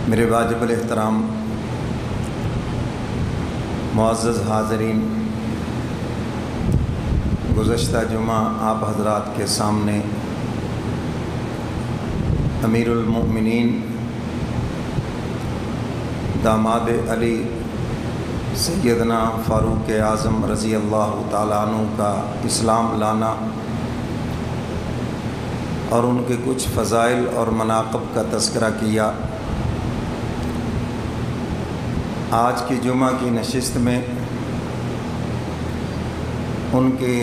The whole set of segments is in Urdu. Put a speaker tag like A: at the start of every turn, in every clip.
A: میرے واجب الاحترام معزز حاضرین، گزشتہ جمعہ آپ حضرات کے سامنے امیر المؤمنین داماد علی سیدنا فاروق اعظم رضی اللہ تعالیٰ عنہ کا اسلام لانا اور ان کے کچھ فضائل اور مناقب کا تذکرہ کیا۔ آج کی جمعہ کی نشست میں ان کے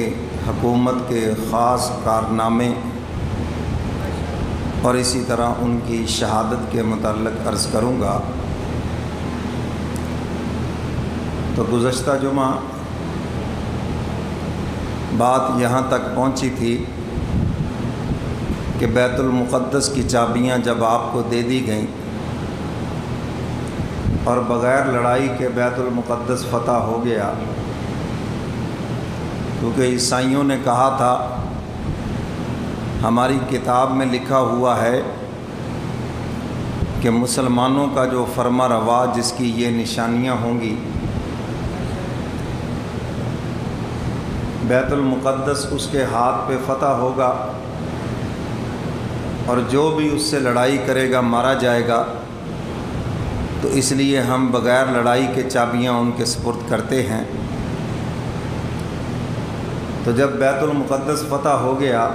A: حکومت کے خاص کارنامے اور اسی طرح ان کی شہادت کے متعلق عرض کروں گا۔ تو گزشتہ جمعہ بات یہاں تک پہنچی تھی کہ بیت المقدس کی چابیاں جب آپ کو دے دی گئیں اور بغیر لڑائی کے بیت المقدس فتح ہو گیا، کیونکہ عیسائیوں نے کہا تھا ہماری کتاب میں لکھا ہوا ہے کہ مسلمانوں کا جو فرما روا جس کی یہ نشانیاں ہوں گی، بیت المقدس اس کے ہاتھ پہ فتح ہوگا اور جو بھی اس سے لڑائی کرے گا مارا جائے گا۔ تو اس لیے ہم بغیر لڑائی کے چابیاں ان کے سپرد کرتے ہیں۔ تو جب بیت المقدس فتح ہو گیا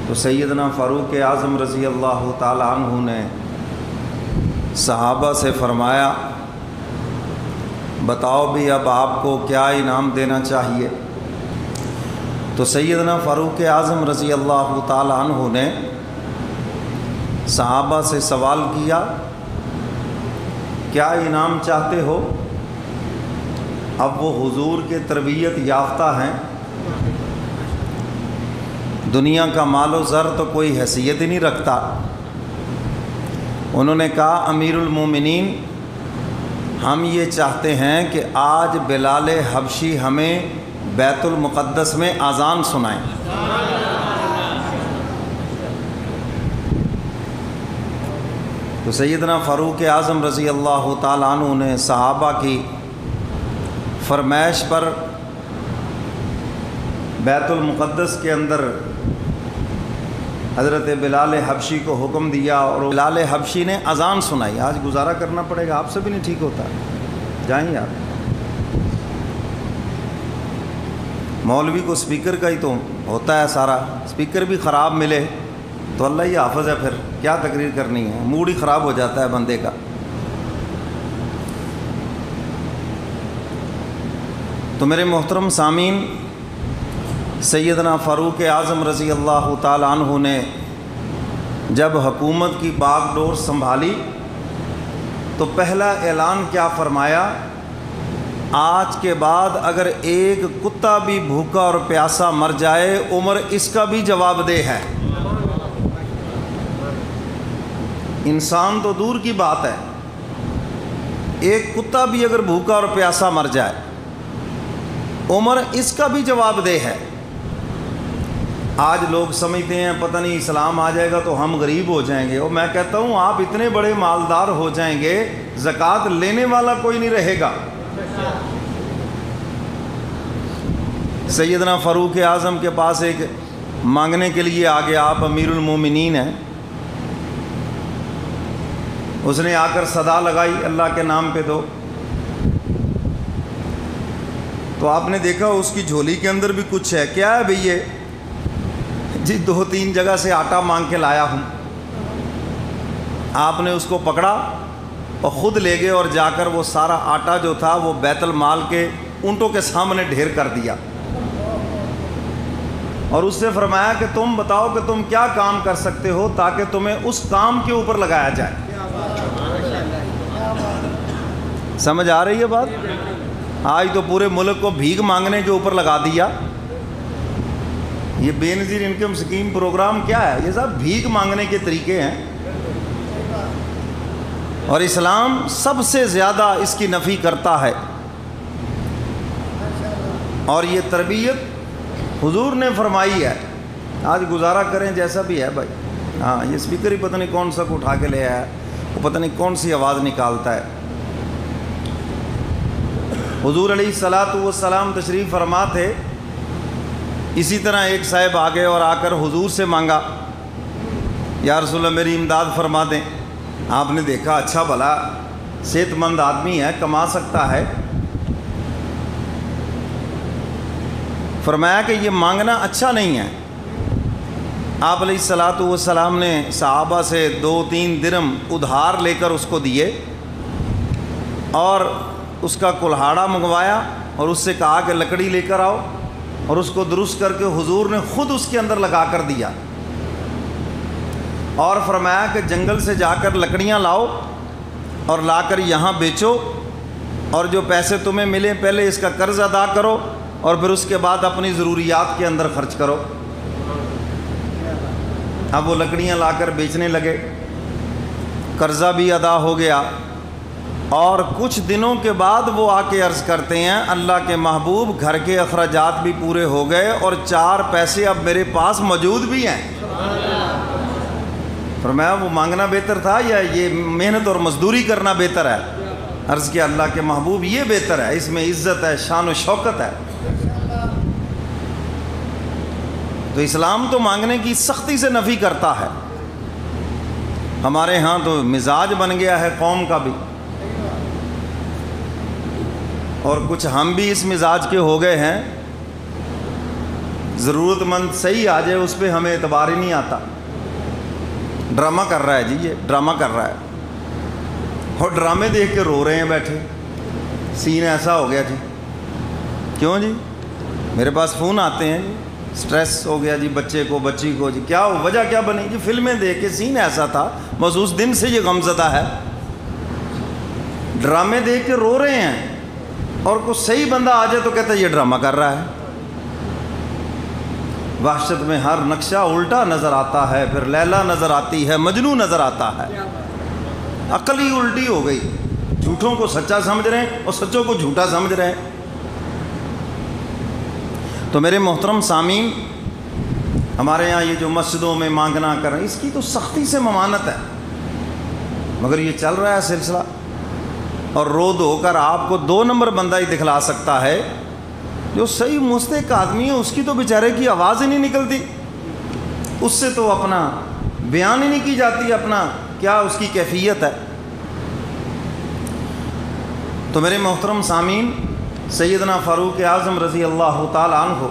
A: تو سیدنا فاروق اعظم رضی اللہ تعالیٰ عنہ نے صحابہ سے فرمایا، بتاؤ بھی اب آپ کو کیا انعام دینا چاہیے؟ تو سیدنا فاروق اعظم رضی اللہ تعالیٰ عنہ نے صحابہ سے سوال کیا، کیا انعام چاہتے ہو؟ اب وہ حضور کے تربیت یافتہ ہیں، دنیا کا مال و زر تو کوئی حیثیت ہی نہیں رکھتا۔ انہوں نے کہا، امیر المومنین، ہم یہ چاہتے ہیں کہ آج بلال حبشی ہمیں بیت المقدس میں اذان سنائیں۔ تو سیدنا فاروق اعظم رضی اللہ تعالیٰ عنہ نے صحابہ کی فرمائش پر بیت المقدس کے اندر حضرت بلال حبشی کو حکم دیا اور بلال حبشی نے اذان سنائی۔ آج گزارا کرنا پڑے گا، آپ سے بھی نہیں ٹھیک ہوتا، جائیں آپ۔ مولوی کو سپیکر کا ہی تو ہوتا ہے سارا، سپیکر بھی خراب ملے تو اللہ ہی حافظ ہے، پھر کیا تقریر کرنی ہے، موڈ ہی خراب ہو جاتا ہے بندے کا۔ تو میرے محترم سامعین، سیدنا فاروق اعظم رضی اللہ تعالیٰ عنہ نے جب حکومت کی باغ ڈور سنبھالی تو پہلا اعلان کیا فرمایا، آج کے بعد اگر ایک کتا بھی بھوکا اور پیاسا مر جائے، عمر اس کا بھی جواب دہ ہے۔ انسان تو دور کی بات ہے، ایک کتا بھی اگر بھوکا اور پیاسا مر جائے، عمر اس کا بھی جواب دہ ہے۔ آج لوگ سمجھتے ہیں پتہ نہیں اسلام آ جائے گا تو ہم غریب ہو جائیں گے، اور میں کہتا ہوں آپ اتنے بڑے مالدار ہو جائیں گے، زکوٰۃ لینے والا کوئی نہیں رہے گا۔ سیدنا فاروق اعظم کے پاس ایک مانگنے کے لیے آگے، آپ امیر المومنین ہیں، اس نے آ کر صدا لگائی، اللہ کے نام پہ دو۔ تو آپ نے دیکھا اس کی جھولی کے اندر بھی کچھ ہے۔ کیا ہے بھئی یہ؟ جی 2-3 جگہ سے آٹا مانگ کے لایا ہوں۔ آپ نے اس کو پکڑا اور خود لے گئے اور جا کر وہ سارا آٹا جو تھا وہ بیت المال کے اونٹوں کے سامنے ڈھیر کر دیا، اور اس سے فرمایا کہ تم بتاؤ کہ تم کیا کام کر سکتے ہو تاکہ تمہیں اس کام کے اوپر لگایا جائے۔ سمجھ آ رہی ہے بات؟ آج تو پورے ملک کو بھیک مانگنے کے اوپر لگا دیا۔ یہ بے نظیر انکم سکیم پروگرام کیا ہے؟ یہ سب بھیک مانگنے کے طریقے ہیں، اور اسلام سب سے زیادہ اس کی نفی کرتا ہے۔ اور یہ تربیت حضور نے فرمائی ہے۔ آج گزارا کریں جیسا بھی ہے بھائی، ہاں یہ اسپیکر ہی پتہ نہیں کون سا کو اٹھا کے لے آیا، وہ پتہ نہیں کون سی آواز نکالتا ہے۔ حضور علیہ الصلاۃ والسلام تشریف فرما تھے، اسی طرح ایک صاحب آگے اور آ کر حضور سے مانگا، یا رسول اللہ میری امداد فرما دیں۔ آپ نے دیکھا اچھا بھلا صحت مند آدمی ہے، کما سکتا ہے، فرمایا کہ یہ مانگنا اچھا نہیں ہے۔ آپ علیہ الصلاۃ والسلام نے صحابہ سے 2-3 درہم ادھار لے کر اس کو دیے اور اس کا کلہاڑا منگوایا اور اس سے کہا کہ لکڑی لے کر آؤ، اور اس کو درست کر کے حضور نے خود اس کے اندر لگا کر دیا، اور فرمایا کہ جنگل سے جا کر لکڑیاں لاؤ اور لا کر یہاں بیچو، اور جو پیسے تمہیں ملیں پہلے اس کا قرض ادا کرو اور پھر اس کے بعد اپنی ضروریات کے اندر خرچ کرو۔ اب وہ لکڑیاں لا کر بیچنے لگے، قرضہ بھی ادا ہو گیا، اور کچھ دنوں کے بعد وہ آ کے عرض کرتے ہیں اللہ کے محبوب گھر کے اخراجات بھی پورے ہو گئے اور 4 پیسے اب میرے پاس موجود بھی ہیں۔ فرمایا وہ مانگنا بہتر تھا یا یہ محنت اور مزدوری کرنا بہتر ہے؟ عرض کیا اللہ کے محبوب یہ بہتر ہے، اس میں عزت ہے، شان و شوکت ہے۔ تو اسلام تو مانگنے کی سختی سے نفی کرتا ہے، ہمارے ہاں تو مزاج بن گیا ہے قوم کا بھی، اور کچھ ہم بھی اس مزاج کے ہو گئے ہیں، ضرورت مند صحیح آ جائے اس پہ ہمیں اعتبار ہی نہیں آتا۔ ڈرامہ کر رہا ہے جی، یہ ڈرامہ کر رہا ہے، اور ڈرامے دیکھ کے رو رہے ہیں بیٹھے، سین ایسا ہو گیا جی، کیوں جی؟ میرے پاس فون آتے ہیں جی، سٹریس ہو گیا جی بچے کو، بچی کو، جی کیا وجہ کیا بنی جی؟ فلمیں دیکھ کے سین ایسا تھا، بس اس دن سے یہ غمزدہ ہے، ڈرامے دیکھ کے رو رہے ہیں، اور کوئی صحیح بندہ آ جائے تو کہتا ہے یہ ڈرامہ کر رہا ہے۔ وحشت میں ہر نقشہ الٹا نظر آتا ہے، پھر لیلا نظر آتی ہے، مجنوں نظر آتا ہے، عقل ہی الٹی ہو گئی، جھوٹوں کو سچا سمجھ رہے ہیں اور سچوں کو جھوٹا سمجھ رہے ہیں۔ تو میرے محترم سامعین، ہمارے یہاں یہ جو مسجدوں میں مانگنا کر رہے ہیں، اس کی تو سختی سے ممانت ہے، مگر یہ چل رہا ہے سلسلہ، اور رو دھو کر آپ کو 2 نمبر بندہ ہی دکھلا سکتا ہے، جو صحیح مستحق آدمی ہے اس کی تو بیچارے کی آواز ہی نہیں نکلتی، اس سے تو اپنا بیان ہی نہیں کی جاتی، اپنا کیا اس کی کیفیت ہے۔ تو میرے محترم سامعین، سیدنا فاروق اعظم رضی اللہ تعالی عنہ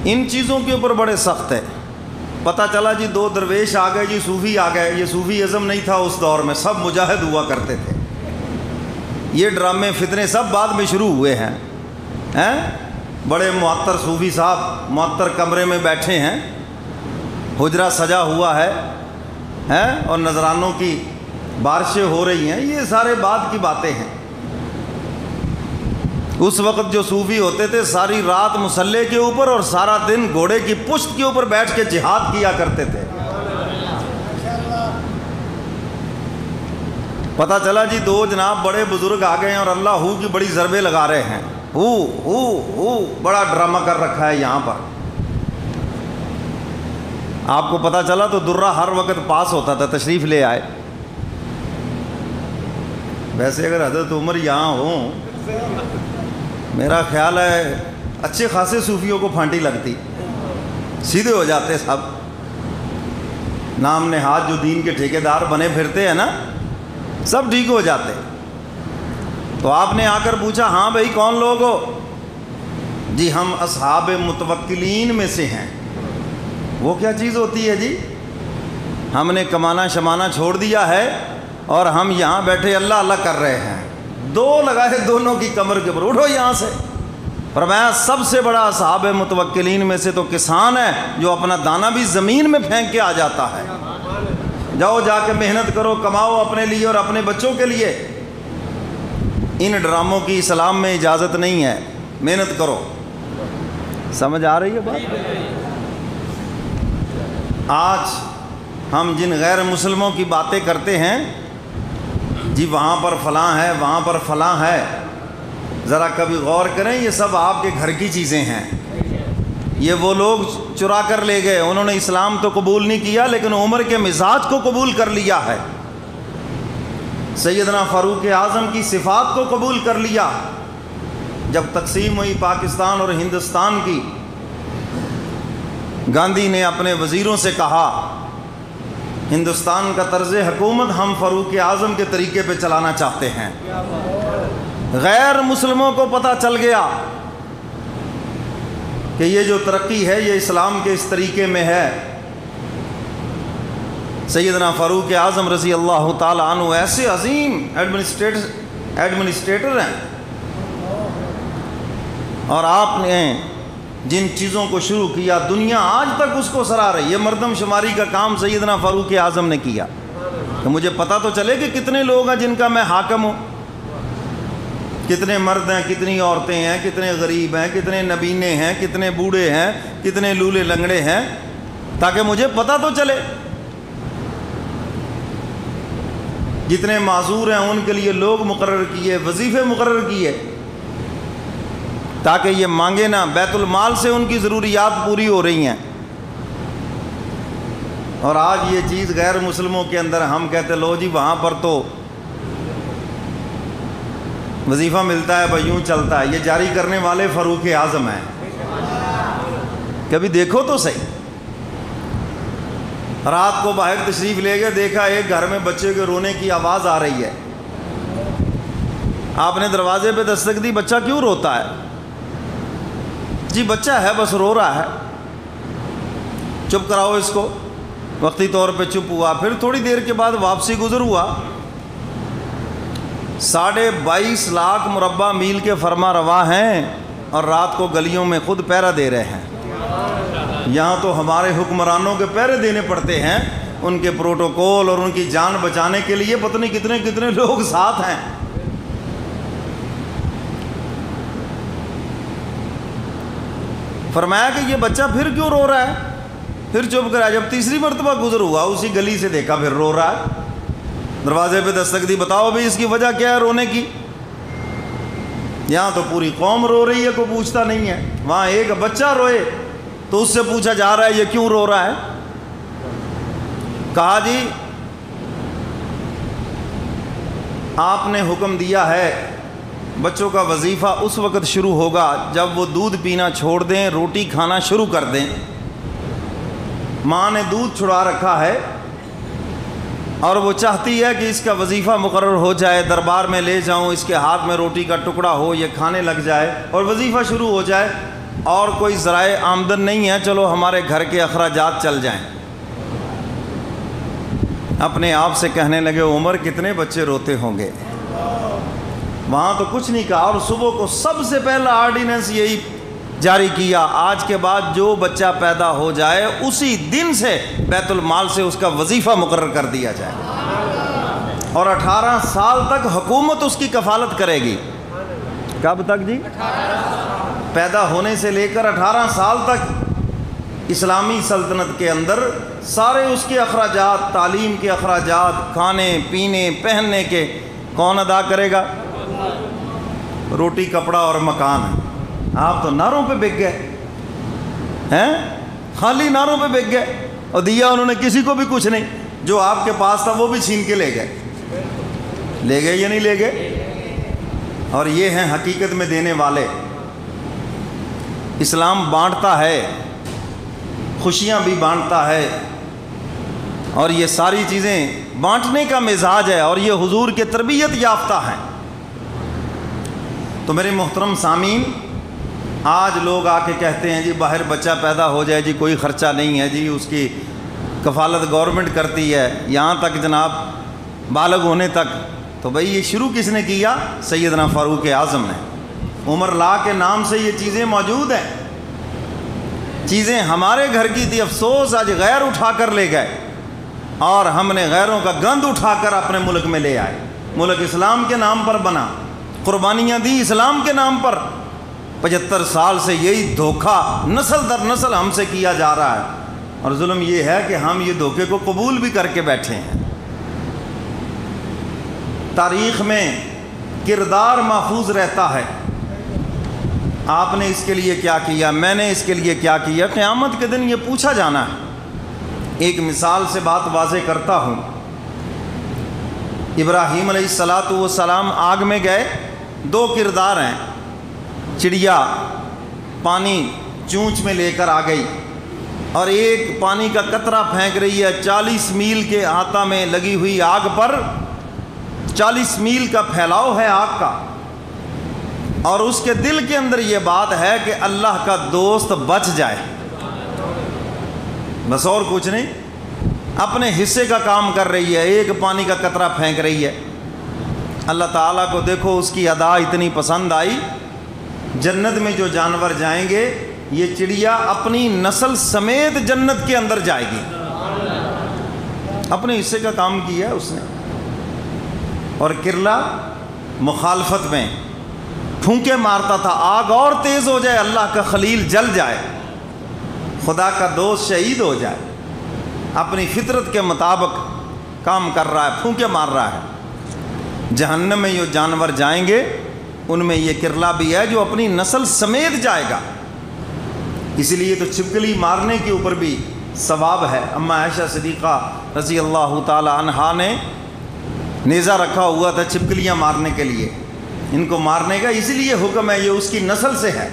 A: ان چیزوں کے اوپر بڑے سخت ہے۔ پتہ چلا جی 2 درویش آ گئے جی، صوفی آ گئے، یہ صوفی ازم نہیں تھا اس دور میں، سب مجاہد ہوا کرتے تھے، یہ ڈرامے فتنے سب بعد میں شروع ہوئے ہیں۔ بڑے معطر صوفی صاحب معطر کمرے میں بیٹھے ہیں، حجرہ سجا ہوا ہے اور نذرانوں کی بارشیں ہو رہی ہیں، یہ سارے بعد کی باتیں ہیں۔ اس وقت جو صوفی ہوتے تھے ساری رات مسلح کے اوپر اور سارا دن گھوڑے کی پشت کے اوپر بیٹھ کے جہاد کیا کرتے تھے۔ پتہ چلا جی 2 جناب بڑے بزرگ آ گئے ہیں اور اللہ ہو کی بڑی ضربیں لگا رہے ہیں، ہو بڑا ڈرامہ کر رکھا ہے یہاں پر۔ آپ کو پتہ چلا تو درہ ہر وقت پاس ہوتا تھا، تشریف لے آئے۔ ویسے اگر حضرت عمر یہاں ہوں، میرا خیال ہے اچھے خاصے صوفیوں کو پھانٹی لگتی، سیدھے ہو جاتے سب، نام نہاد جو دین کے ٹھیکیدار بنے پھرتے ہیں نا، سب ٹھیک ہو جاتے۔ تو آپ نے آ کر پوچھا ہاں بھائی کون لوگ ہو؟ جی ہم اصحاب متوکلین میں سے ہیں۔ وہ کیا چیز ہوتی ہے جی؟ ہم نے کمانا شمانا چھوڑ دیا ہے اور ہم یہاں بیٹھے اللہ اللہ کر رہے ہیں۔ 2 لگائے دونوں کی کمر کے اوپر، اٹھو یہاں سے۔ فرمایا سب سے بڑا اصحاب متوکلین میں سے تو کسان ہے جو اپنا دانہ بھی زمین میں پھینک کے آ جاتا ہے۔ جاؤ جا کے محنت کرو، کماؤ اپنے لیے اور اپنے بچوں کے لیے۔ ان ڈراموں کی اسلام میں اجازت نہیں ہے، محنت کرو۔ سمجھ آ رہی ہے بات؟ آج ہم جن غیر مسلموں کی باتیں کرتے ہیں، جی وہاں پر فلاں ہے، وہاں پر فلاں ہے، ذرا کبھی غور کریں، یہ سب آپ کے گھر کی چیزیں ہیں۔ یہ وہ لوگ چرا کر لے گئے، انہوں نے اسلام تو قبول نہیں کیا لیکن عمر کے مزاج کو قبول کر لیا ہے۔ سیدنا فاروق اعظم کی صفات کو قبول کر لیا۔ جب تقسیم ہوئی پاکستان اور ہندوستان کی، گاندھی نے اپنے وزیروں سے کہا ہندوستان کا طرز حکومت ہم فاروق اعظم کے طریقے پہ چلانا چاہتے ہیں۔ غیر مسلموں کو پتہ چل گیا کہ یہ جو ترقی ہے یہ اسلام کے اس طریقے میں ہے۔ سیدنا فاروق اعظم رضی اللہ تعالی عنہ ایسے عظیم ایڈمنسٹریٹر ہیں، اور آپ نے جن چیزوں کو شروع کیا دنیا آج تک اس کو سراہ رہی ہے۔ مردم شماری کا کام سیدنا فاروق اعظم نے کیا کہ مجھے پتہ تو چلے کہ کتنے لوگ ہیں جن کا میں حاکم ہوں، کتنے مرد ہیں، کتنی عورتیں ہیں، کتنے غریب ہیں، کتنے نبینے ہیں، کتنے بوڑھے ہیں، کتنے لولے لنگڑے ہیں، تاکہ مجھے پتہ تو چلے۔ جتنے معذور ہیں ان کے لیے لوگ مقرر کیے، وظیفے مقرر کیے، تاکہ یہ مانگے نہ، بیت المال سے ان کی ضروریات پوری ہو رہی ہیں۔ اور آج یہ چیز غیر مسلموں کے اندر ہم کہتے لو جی وہاں پر تو وظیفہ ملتا ہے بھائی یوں چلتا ہے، یہ جاری کرنے والے فاروق اعظم ہیں۔ کبھی دیکھو تو صحیح، رات کو باہر تشریف لے گئے، دیکھا ایک گھر میں بچے کے رونے کی آواز آ رہی ہے، آپ نے دروازے پہ دستک دی، بچہ کیوں روتا ہے؟ جی بچہ ہے بس رو رہا ہے، چپ کراؤ اس کو۔ وقتی طور پہ چپ ہوا، پھر تھوڑی دیر کے بعد واپسی گزر ہوا، 22.5 لاکھ مربع میل کے فرما روا ہیں اور رات کو گلیوں میں خود پہرا دے رہے ہیں۔ یہاں تو ہمارے حکمرانوں کے پہرے دینے پڑتے ہیں، ان کے پروٹوکول اور ان کی جان بچانے کے لیے پتہ نہیں کتنے کتنے لوگ ساتھ ہیں۔ فرمایا کہ یہ بچہ پھر کیوں رو رہا ہے؟ پھر چپ کرا، جب تیسری مرتبہ گزر ہوا اسی گلی سے دیکھا پھر رو رہا ہے، دروازے پہ دستک دی، بتاؤ بھائی اس کی وجہ کیا ہے رونے کی؟ یہاں تو پوری قوم رو رہی ہے، کوئی پوچھتا نہیں ہے، وہاں ایک بچہ روئے تو اس سے پوچھا جا رہا ہے یہ کیوں رو رہا ہے؟ کہا جی آپ نے حکم دیا ہے بچوں کا وظیفہ اس وقت شروع ہوگا جب وہ دودھ پینا چھوڑ دیں، روٹی کھانا شروع کر دیں۔ ماں نے دودھ چھڑا رکھا ہے اور وہ چاہتی ہے کہ اس کا وظیفہ مقرر ہو جائے، دربار میں لے جاؤں، اس کے ہاتھ میں روٹی کا ٹکڑا ہو، یہ کھانے لگ جائے اور وظیفہ شروع ہو جائے، اور کوئی ذرائع آمدن نہیں ہے، چلو ہمارے گھر کے اخراجات چل جائیں۔ اپنے آپ سے کہنے لگے عمر کتنے بچے روتے ہوں گے، وہاں تو کچھ نہیں کہا، اور صبح کو سب سے پہلا آرڈیننس یہی جاری کیا، آج کے بعد جو بچہ پیدا ہو جائے اسی دن سے بیت المال سے اس کا وظیفہ مقرر کر دیا جائے، اور 18 سال تک حکومت اس کی کفالت کرے گی۔ کب تک جی؟ پیدا ہونے سے لے کر 18 سال تک اسلامی سلطنت کے اندر سارے اس کے اخراجات، تعلیم کے اخراجات، کھانے پینے پہننے کے کون ادا کرے گا؟ روٹی کپڑا اور مکان ہے۔ آپ تو نعروں پہ بک گئے ہیں، خالی نعروں پہ بک گئے، اور دیا انہوں نے کسی کو بھی کچھ نہیں، جو آپ کے پاس تھا وہ بھی چھین کے لے گئے یا نہیں لے گئے؟ اور یہ ہیں حقیقت میں دینے والے۔ اسلام بانٹتا ہے، خوشیاں بھی بانٹتا ہے، اور یہ ساری چیزیں بانٹنے کا مزاج ہے، اور یہ حضور کے تربیت یافتہ ہیں۔ تو میرے محترم سامعین، آج لوگ آ کے کہتے ہیں جی باہر بچہ پیدا ہو جائے جی کوئی خرچہ نہیں ہے جی، اس کی کفالت گورنمنٹ کرتی ہے، یہاں تک جناب بالغ ہونے تک۔ تو بھئی یہ شروع کس نے کیا؟ سیدنا فاروق اعظم نے۔ عمر لا کے نام سے یہ چیزیں موجود ہیں، چیزیں ہمارے گھر کی تھی، افسوس آج غیر اٹھا کر لے گئے، اور ہم نے غیروں کا گند اٹھا کر اپنے ملک میں لے آئے۔ ملک اسلام کے نام پر بنا، قربانیاں دی اسلام کے نام پر، 75 سال سے یہی دھوکہ نسل در نسل ہم سے کیا جا رہا ہے، اور ظلم یہ ہے کہ ہم یہ دھوکے کو قبول بھی کر کے بیٹھے ہیں۔ تاریخ میں کردار محفوظ رہتا ہے، آپ نے اس کے لیے کیا کیا، میں نے اس کے لیے کیا کیا، قیامت کے دن یہ پوچھا جانا ہے۔ ایک مثال سے بات واضح کرتا ہوں۔ ابراہیم علیہ السلام آگ میں گئے، دو کردار ہیں، چڑیا پانی چونچ میں لے کر آ گئی اور ایک پانی کا قطرہ پھینک رہی ہے 40 میل کے احاطہ میں لگی ہوئی آگ پر، 40 میل کا پھیلاؤ ہے آگ کا، اور اس کے دل کے اندر یہ بات ہے کہ اللہ کا دوست بچ جائے، بس اور کچھ نہیں، اپنے حصے کا کام کر رہی ہے، ایک پانی کا قطرہ پھینک رہی ہے۔ اللہ تعالیٰ کو دیکھو اس کی ادا اتنی پسند آئی، جنت میں جو جانور جائیں گے یہ چڑیا اپنی نسل سمیت جنت کے اندر جائے گی، اپنے حصے کا کام کیا ہے اس نے۔ اور کرلا مخالفت میں پھونکے مارتا تھا، آگ اور تیز ہو جائے، اللہ کا خلیل جل جائے، خدا کا دوست شہید ہو جائے، اپنی فطرت کے مطابق کام کر رہا ہے، پھونکے مار رہا ہے۔ جہنم میں جو جانور جائیں گے ان میں یہ کرلا بھی ہے جو اپنی نسل سمیت جائے گا، اسی لیے تو چھپکلی مارنے کے اوپر بھی ثواب ہے۔ اما عائشہ صدیقہ رضی اللہ تعالی عنہا نے نیزہ رکھا ہوا تھا چھپکلیاں مارنے کے لیے، ان کو مارنے کا اسی لیے حکم ہے، یہ اس کی نسل سے ہے،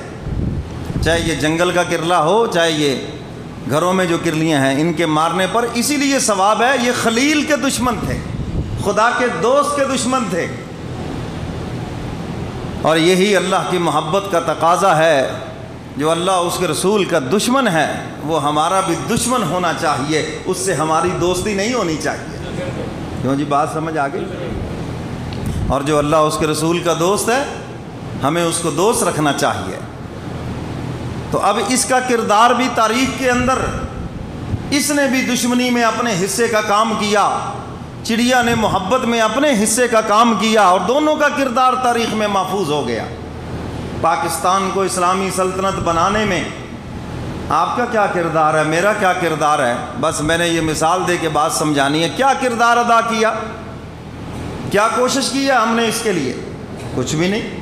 A: چاہے یہ جنگل کا کرلا ہو چاہے یہ گھروں میں جو کرلیاں ہیں، ان کے مارنے پر اسی لیے ثواب ہے۔ یہ خلیل کے دشمن تھے، خدا کے دوست کے دشمن تھے، اور یہی اللہ کی محبت کا تقاضا ہے، جو اللہ اس کے رسول کا دشمن ہے وہ ہمارا بھی دشمن ہونا چاہیے، اس سے ہماری دوستی نہیں ہونی چاہیے۔ کیوں جی، بات سمجھ آ گئی؟ اور جو اللہ اس کے رسول کا دوست ہے ہمیں اس کو دوست رکھنا چاہیے۔ تو اب اس کا کردار بھی تاریخ کے اندر، اس نے بھی دشمنی میں اپنے حصے کا کام کیا، چڑیا نے محبت میں اپنے حصے کا کام کیا، اور دونوں کا کردار تاریخ میں محفوظ ہو گیا۔ پاکستان کو اسلامی سلطنت بنانے میں آپ کا کیا کردار ہے، میرا کیا کردار ہے؟ بس میں نے یہ مثال دے کے بات سمجھانی ہے۔ کیا کردار ادا کیا، کیا کوشش کی ہے ہم نے اس کے لیے؟ کچھ بھی نہیں،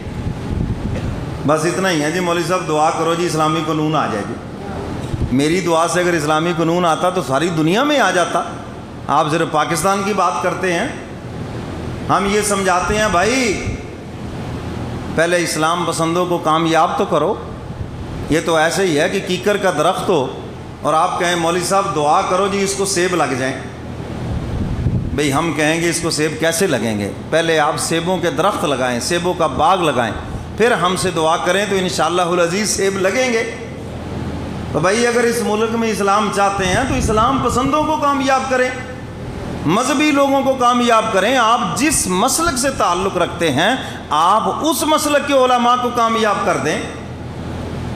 A: بس اتنا ہی ہے جی مولوی صاحب دعا کرو جی اسلامی قانون آ جائے جی۔ میری دعا سے اگر اسلامی قانون آتا تو ساری دنیا میں آ جاتا، آپ صرف پاکستان کی بات کرتے ہیں۔ ہم یہ سمجھاتے ہیں بھائی پہلے اسلام پسندوں کو کامیاب تو کرو، یہ تو ایسے ہی ہے کہ کیکر کا درخت ہو اور آپ کہیں مولوی صاحب دعا کرو جی اس کو سیب لگ جائیں، بھئی ہم کہیں گے اس کو سیب کیسے لگیں گے؟ پہلے آپ سیبوں کے درخت لگائیں، سیبوں کا باغ لگائیں، پھر ہم سے دعا کریں تو انشاءاللہ العزیز سیب لگیں گے۔ تو بھائی اگر اس ملک میں اسلام چاہتے ہیں تو اسلام پسندوں کو کامیاب کریں، مذہبی لوگوں کو کامیاب کریں۔ آپ جس مسلک سے تعلق رکھتے ہیں آپ اس مسلک کے علماء کو کامیاب کر دیں۔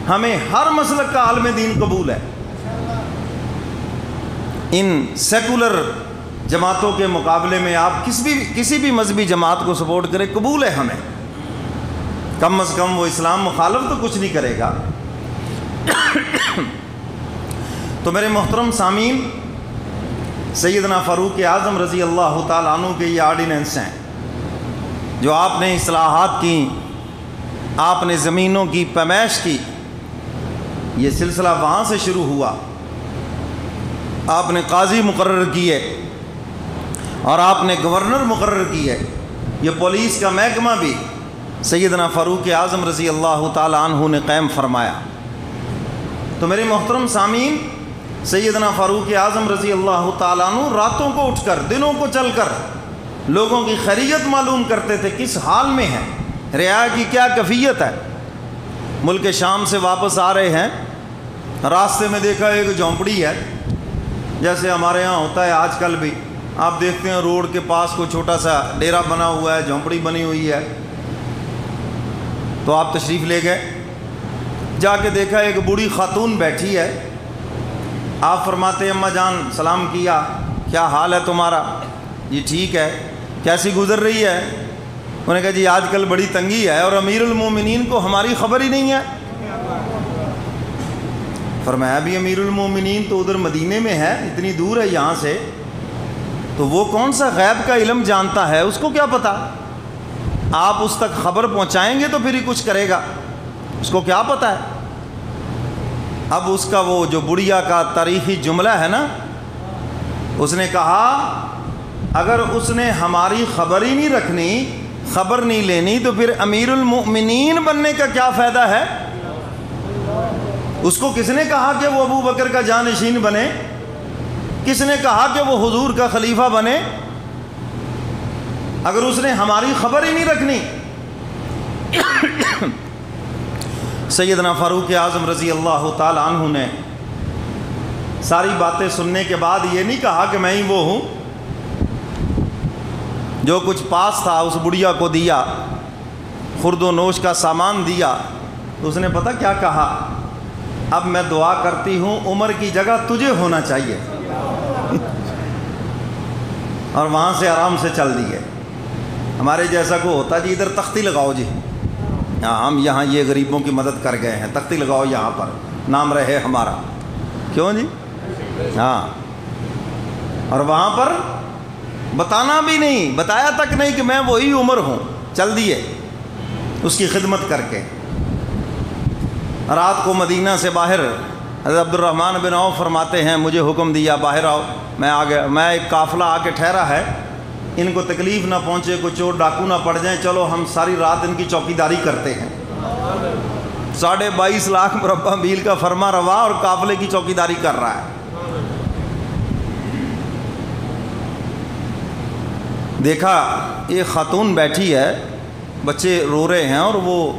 A: ہمیں ہر مسلک کا عالم دین قبول ہے، ان سیکولر جماعتوں کے مقابلے میں آپ کسی بھی مذہبی جماعت کو سپورٹ کریں، قبول ہے ہمیں، کم از کم وہ اسلام مخالف تو کچھ نہیں کرے گا۔ تو میرے محترم سامعین، سیدنا فاروق اعظم رضی اللہ تعالیٰ عنہ کے یہ آرڈیننس ہیں جو آپ نے اصلاحات کی، آپ نے زمینوں کی پیمائش کی، یہ سلسلہ وہاں سے شروع ہوا۔ آپ نے قاضی مقرر کیے اور آپ نے گورنر مقرر کیے، یہ پولیس کا محکمہ بھی سیدنا فاروق اعظم رضی اللہ تعالیٰ عنہ نے قائم فرمایا۔ تو میرے محترم سامعین، سیدنا فاروق اعظم رضی اللہ تعالیٰ عنہ راتوں کو اٹھ کر دنوں کو چل کر لوگوں کی خیریت معلوم کرتے تھے، کس حال میں ہے، رعایا کی کیا کیفیت ہے۔ ملک شام سے واپس آ رہے ہیں، راستے میں دیکھا ایک جھونپڑی ہے، جیسے ہمارے ہاں ہوتا ہے آج کل بھی، آپ دیکھتے ہیں روڈ کے پاس کوئی چھوٹا سا ڈیرا بنا ہوا ہے، جھونپڑی بنی ہوئی ہے، تو آپ تشریف لے گئے، جا کے دیکھا ایک بوڑھی خاتون بیٹھی ہے، آپ فرماتے ہیں اماں جان سلام کیا، کیا حال ہے تمہارا؟ جی ٹھیک ہے، کیسی گزر رہی ہے؟ انہوں نے کہا جی آج کل بڑی تنگی ہے اور امیر المومنین کو ہماری خبر ہی نہیں ہے۔ فرمایا بھی امیر المومنین تو ادھر مدینے میں ہے، اتنی دور ہے یہاں سے، تو وہ کون سا غیب کا علم جانتا ہے، اس کو کیا پتا؟ آپ اس تک خبر پہنچائیں گے تو پھر ہی کچھ کرے گا، اس کو کیا پتا ہے؟ اب اس کا وہ جو بڑھیا کا تاریخی جملہ ہے نا، اس نے کہا اگر اس نے ہماری خبر ہی نہیں رکھنی، خبر نہیں لینی، تو پھر امیر المؤمنین بننے کا کیا فائدہ ہے؟ اس کو کس نے کہا کہ وہ ابو بکر کا جانشین بنے؟ کس نے کہا کہ وہ حضور کا خلیفہ بنے؟ اگر اس نے ہماری خبر ہی نہیں رکھنی۔ سیدنا فاروق اعظم رضی اللہ تعالی عنہ نے ساری باتیں سننے کے بعد یہ نہیں کہا کہ میں ہی وہ ہوں، جو کچھ پاس تھا اس بڑھیا کو دیا، خورد و نوش کا سامان دیا، تو اس نے پتہ کیا کہا؟ اب میں دعا کرتی ہوں عمر کی جگہ تجھے ہونا چاہیے، اور وہاں سے آرام سے چل دیے۔ ہمارے جیسا کو ہوتا جی ادھر تختی لگاؤ جی، ہم یہاں یہ غریبوں کی مدد کر گئے ہیں، تختی لگاؤ یہاں پر، نام رہے ہمارا، کیوں جی؟ ہاں، اور وہاں پر بتانا بھی نہیں، بتایا تک نہیں کہ میں وہی عمر ہوں، چل دیے اس کی خدمت کر کے۔ رات کو مدینہ سے باہر حضرت عبد الرحمن بن عوف فرماتے ہیں مجھے حکم دیا باہر آؤ، میں آ گیا، میں ایک قافلہ آ کے ٹھہرا ہے، ان کو تکلیف نہ پہنچے، کوئی چور ڈاکو نہ پڑ جائیں، چلو ہم ساری رات ان کی چوکیداری کرتے ہیں۔ 22.5 لاکھ مربع میل کا فرما روا اور قافلے کی چوکیداری کر رہا ہے۔ دیکھا ایک خاتون بیٹھی ہے، بچے رو رہے ہیں، اور وہ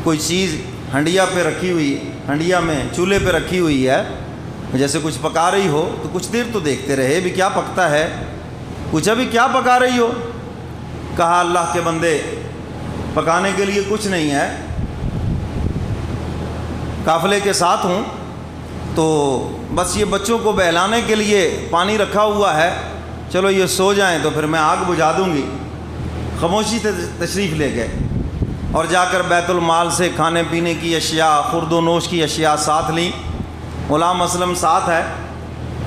A: کوئی چیز ہنڈیا پہ رکھی ہوئی، ہنڈیا میں چولہے پہ رکھی ہوئی ہے، جیسے کچھ پکا رہی ہو، تو کچھ دیر تو دیکھتے رہے بھی کیا پکتا ہے۔ پوچھا بھی کیا پکا رہی ہو؟ کہا اللہ کے بندے پکانے کے لیے کچھ نہیں ہے، قافلے کے ساتھ ہوں، تو بس یہ بچوں کو بہلانے کے لیے پانی رکھا ہوا ہے، چلو یہ سو جائیں تو پھر میں آگ بجھا دوں گی۔ خاموشی سے تشریف لے گئے اور جا کر بیت المال سے کھانے پینے کی اشیاء، خورد و نوش کی اشیاء ساتھ لیں، غلام اسلم ساتھ ہے،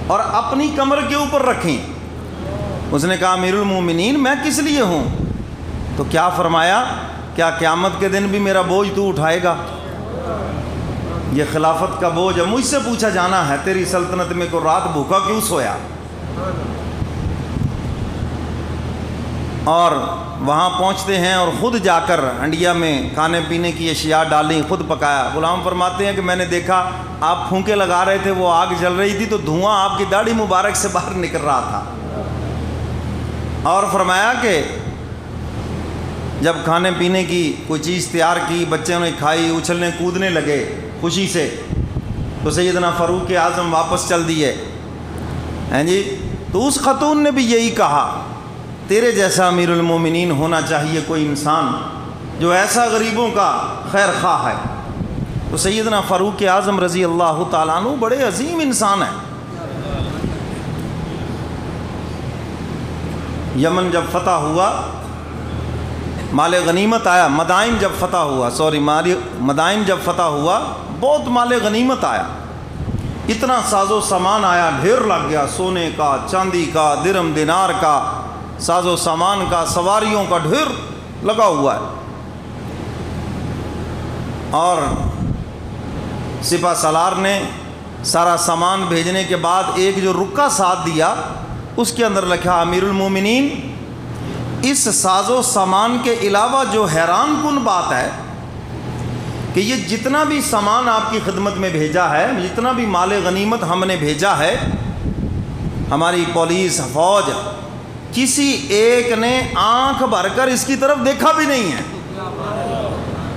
A: اور اپنی کمر کے اوپر رکھیں۔ اس نے کہا امیر المومنین میں کس لیے ہوں؟ تو کیا فرمایا؟ کیا قیامت کے دن بھی میرا بوجھ تو اٹھائے گا؟ یہ خلافت کا بوجھ مجھ سے پوچھا جانا ہے، تیری سلطنت میں کو رات بھوکا کیوں سویا؟ اور وہاں پہنچتے ہیں اور خود جا کر ہنڈیا میں کھانے پینے کی اشیاء ڈالیں، خود پکایا۔ غلام فرماتے ہیں کہ میں نے دیکھا آپ پھونکے لگا رہے تھے، وہ آگ جل رہی تھی تو دھواں آپ کی داڑھی مبارک سے باہر نکل رہا تھا، اور فرمایا کہ جب کھانے پینے کی کوئی چیز تیار کی، بچوں نے کھائی، اچھلنے کودنے لگے خوشی سے، تو سیدنا فاروق اعظم واپس چل دیے ہیں جی۔ تو اس خاتون نے بھی یہی کہا تیرے جیسا امیر المومنین ہونا چاہیے کوئی انسان جو ایسا غریبوں کا خیر خواہ ہے۔ تو سیدنا فاروق اعظم رضی اللہ تعالیٰ عنہ بڑے عظیم انسان ہیں۔ یمن جب فتح ہوا، مال غنیمت آیا، مدائن جب فتح ہوا، مدائن جب فتح ہوا بہت مال غنیمت آیا، اتنا ساز و سامان آیا، ڈھیر لگ گیا، سونے کا، چاندی کا، درم دینار کا، ساز و سامان کا، سواریوں کا ڈھیر لگا ہوا ہے۔ اور سپہ سالار نے سارا سامان بھیجنے کے بعد ایک جو رکا ساتھ دیا، اس کے اندر لکھا امیر المومنین اس ساز و سامان کے علاوہ جو حیران کن بات ہے کہ یہ جتنا بھی سامان آپ کی خدمت میں بھیجا ہے، جتنا بھی مال غنیمت ہم نے بھیجا ہے، ہماری پولیس فوج کسی ایک نے آنکھ بھر کر اس کی طرف دیکھا بھی نہیں ہے۔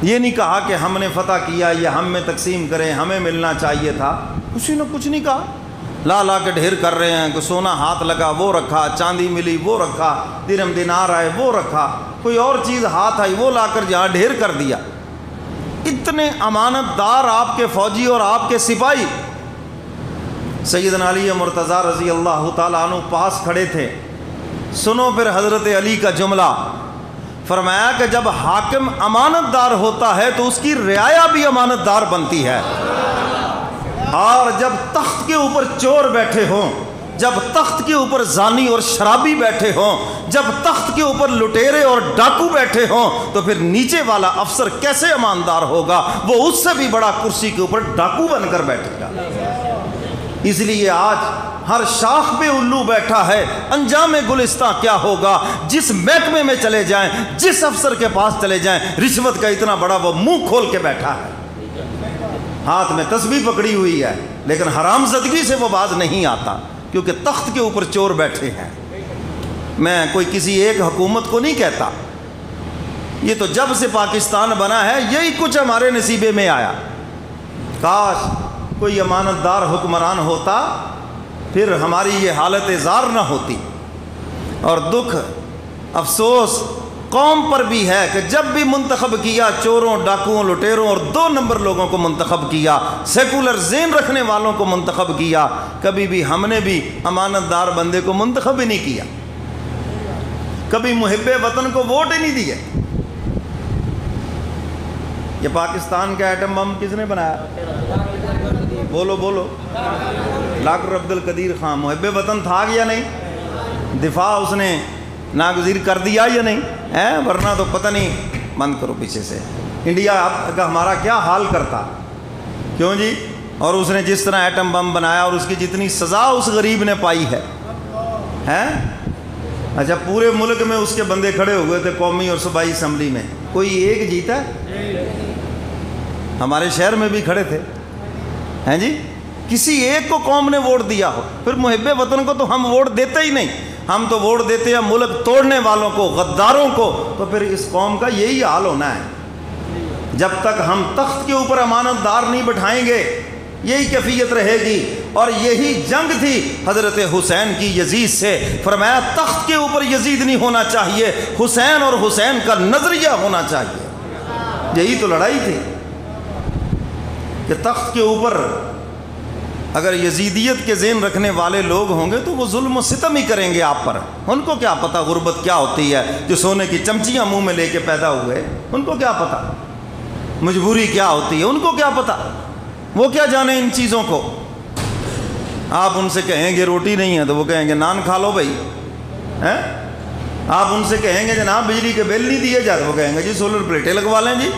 A: یہ نہیں کہا کہ ہم نے فتح کیا، یہ ہم میں تقسیم کریں، ہمیں ملنا چاہیے تھا، کسی نے کچھ نہیں کہا۔ لا کے ڈھیر کر رہے ہیں کہ سونا ہاتھ لگا وہ رکھا، چاندی ملی وہ رکھا، درم دینار آئے وہ رکھا، کوئی اور چیز ہاتھ آئی وہ لا کر جہاں ڈھیر کر دیا۔ اتنے امانت دار آپ کے فوجی اور آپ کے سپاہی۔ سیدنا علی مرتضیٰ رضی اللہ تعالیٰ عنہ پاس کھڑے تھے۔ سنو پھر حضرت علی کا جملہ، فرمایا کہ جب حاکم امانت دار ہوتا ہے تو اس کی رعایا بھی امانت دار بنتی ہے، اور جب تخت کے اوپر چور بیٹھے ہوں، جب تخت کے اوپر زانی اور شرابی بیٹھے ہوں، جب تخت کے اوپر لٹیرے اور ڈاکو بیٹھے ہوں، تو پھر نیچے والا افسر کیسے ایماندار ہوگا؟ وہ اس سے بھی بڑا کرسی کے اوپر ڈاکو بن کر بیٹھے گا۔ اس لیے آج ہر شاخ پہ الو بیٹھا ہے، انجام گلستان کیا ہوگا؟ جس محکمے میں چلے جائیں، جس افسر کے پاس چلے جائیں، رشوت کا اتنا بڑا وہ منہ کھول کے بیٹھا ہے، ہاتھ میں تسبیح پکڑی ہوئی ہے، لیکن حرام زدگی سے وہ باز نہیں آتا، کیونکہ تخت کے اوپر چور بیٹھے ہیں۔ میں کوئی کسی ایک حکومت کو نہیں کہتا، یہ تو جب سے پاکستان بنا ہے یہی کچھ ہمارے نصیبے میں آیا۔ کاش کوئی امانت دار حکمران ہوتا، پھر ہماری یہ حالت زار نہ ہوتی۔ اور دکھ افسوس قوم پر بھی ہے کہ جب بھی منتخب کیا چوروں، ڈاکوؤں، لٹیروں اور 2 نمبر لوگوں کو منتخب کیا، سیکولر ذہن رکھنے والوں کو منتخب کیا، کبھی بھی ہم نے بھی امانت دار بندے کو منتخب ہی نہیں کیا، کبھی محب وطن کو ووٹ ہی نہیں دیے۔ یہ پاکستان کا ایٹم بم کس نے بنایا؟ بولو بولو، ڈاکٹر عبد القدیر خان۔ محب وطن تھا یا نہیں؟ دفاع اس نے ناگزیر کر دیا یا نہیں؟ ورنہ تو پتہ نہیں، بند کرو پیچھے سے، انڈیا کا ہمارا کیا حال کرتا، کیوں جی؟ اور اس نے جس طرح ایٹم بم بنایا اور اس کی جتنی سزا اس غریب نے پائی ہے، اچھا پورے ملک میں اس کے بندے کھڑے ہوئے تھے قومی اور صوبائی اسمبلی میں، کوئی ایک جیتا؟ ہمارے شہر میں بھی کھڑے تھے، ہیں جی؟ کسی ایک کو قوم نے ووٹ دیا ہو؟ پھر محب وطن کو تو ہم ووٹ دیتے ہی نہیں، ہم تو ووٹ دیتے ہیں ملک توڑنے والوں کو، غداروں کو۔ تو پھر اس قوم کا یہی حال ہونا ہے، جب تک ہم تخت کے اوپر امانت دار نہیں بٹھائیں گے یہی کیفیت رہے گی۔ اور یہی جنگ تھی حضرت حسین کی یزید سے، فرمایا تخت کے اوپر یزید نہیں ہونا چاہیے، حسین اور حسین کا نظریہ ہونا چاہیے۔ یہی تو لڑائی تھی کہ تخت کے اوپر اگر یزیدیت کے ذہن رکھنے والے لوگ ہوں گے تو وہ ظلم و ستم ہی کریں گے آپ پر۔ ان کو کیا پتہ غربت کیا ہوتی ہے؟ جو سونے کی چمچیاں منہ میں لے کے پیدا ہوئے، ان کو کیا پتہ مجبوری کیا ہوتی ہے؟ ان کو کیا پتہ، وہ کیا جانے ان چیزوں کو۔ آپ ان سے کہیں گے روٹی نہیں ہے تو وہ کہیں گے نان کھا لو بھائی، آپ ان سے کہیں گے جناب بجلی کے بل نہیں دیے جاتے، وہ کہیں گے جی سولر پلیٹیں لگوا لیں جی۔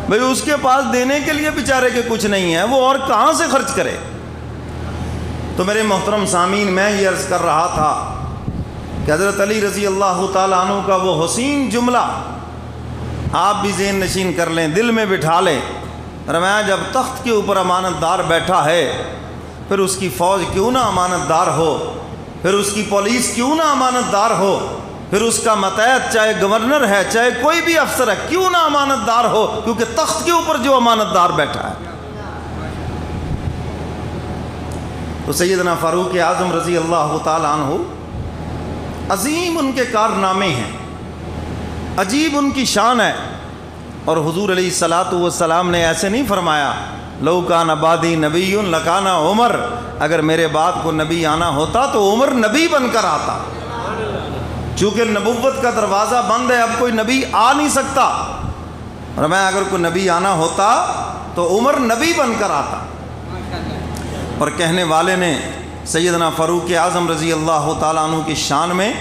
A: بھئی اس کے پاس دینے کے لیے بیچارے کے کچھ نہیں ہے، وہ اور کہاں سے خرچ کرے؟ تو میرے محترم سامعین، میں یہ عرض کر رہا تھا کہ حضرت علی رضی اللہ تعالیٰ عنہ کا وہ حسین جملہ آپ بھی ذہن نشین کر لیں، دل میں بٹھا لیں۔ فرمایا جب تخت کے اوپر امانت دار بیٹھا ہے، پھر اس کی فوج کیوں نہ امانت دار ہو، پھر اس کی پولیس کیوں نہ امانت دار ہو، پھر اس کا ماتحت چاہے گورنر ہے چاہے کوئی بھی افسر ہے کیوں نہ امانت دار ہو، کیونکہ تخت کے اوپر جو امانت دار بیٹھا ہے۔ تو سیدنا فاروق اعظم رضی اللہ تعالیٰ عنہ، عظیم ان کے کارنامے ہیں، عجیب ان کی شان ہے۔ اور حضور علیہ الصلاۃ والسلام نے ایسے نہیں فرمایا لو کان بعدی نبی لکان عمر، اگر میرے بعد کو نبی آنا ہوتا تو عمر نبی بن کر آتا، چونکہ نبوت کا دروازہ بند ہے، اب کوئی نبی آ نہیں سکتا۔ اور میں اگر کوئی نبی آنا ہوتا تو عمر نبی بن کر آتا۔ اور کہنے والے نے سیدنا فاروق اعظم رضی اللہ تعالیٰ عنہ کی شان میں